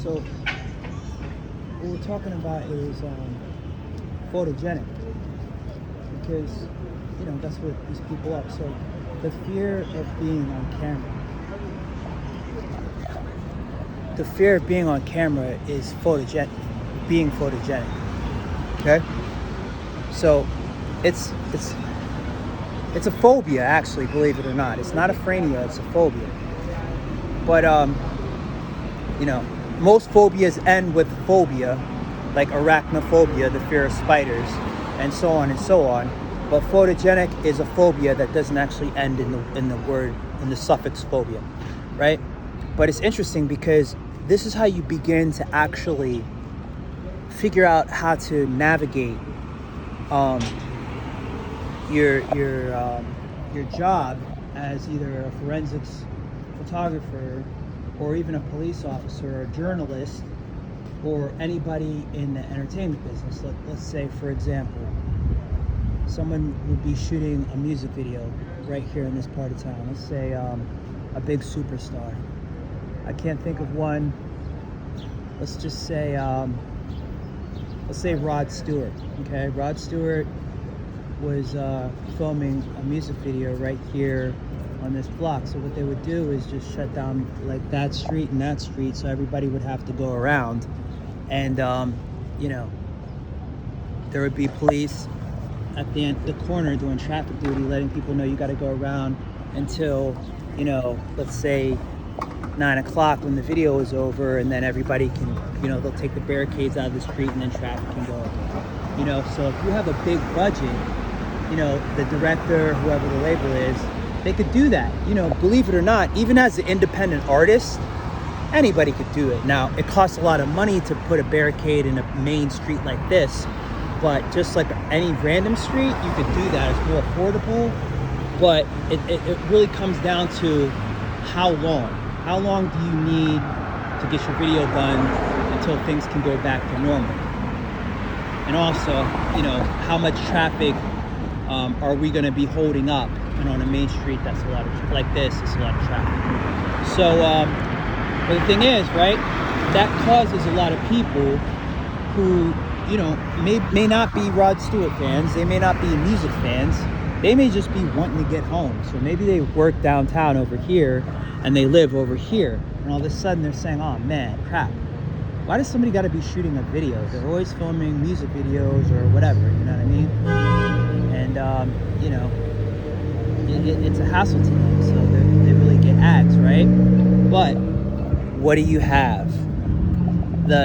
So what we're talking about is photogenic, because that's what these people are. So the fear of being on camera. The fear of being on camera is being photogenic. Okay? So it's a phobia, actually, believe it or not. It's not a phrenia, it's a phobia. But most phobias end with phobia, like arachnophobia, the fear of spiders, and so on and so on. But photogenic is a phobia that doesn't actually end in the suffix phobia, right? But it's interesting because this is how you begin to actually figure out how to navigate your job as either a forensics photographer or even a police officer or a journalist or anybody in the entertainment business. Let's say, for example, someone would be shooting a music video right here in this part of town. Let's say a big superstar. I can't think of one. Let's just say Rod Stewart. Okay, Rod Stewart was filming a music video right here on this block. So what they would do is just shut down like that street and that street, so everybody would have to go around, and there would be police at the corner doing traffic duty, letting people know you got to go around until let's say 9 o'clock when the video is over, and then everybody can they'll take the barricades out of the street and then traffic can go. So if you have a big budget, the director, whoever the label is, they could do that. Believe it or not, even as an independent artist, anybody could do it. Now, it costs a lot of money to put a barricade in a main street like this, but just like any random street, you could do that. It's more affordable, but it really comes down to how long. How long do you need to get your video done until things can go back to normal? And also, how much traffic are we going to be holding up? And on a main street, that's a lot of like this. It's a lot of traffic. So, but the thing is, right? That causes a lot of people who, may not be Rod Stewart fans. They may not be music fans. They may just be wanting to get home. So maybe they work downtown over here and they live over here. And all of a sudden they're saying, oh man, crap. Why does somebody got to be shooting a video? They're always filming music videos or whatever, you know what I mean? And, it's a hassle to them. So they really get ads, right? But what do you have?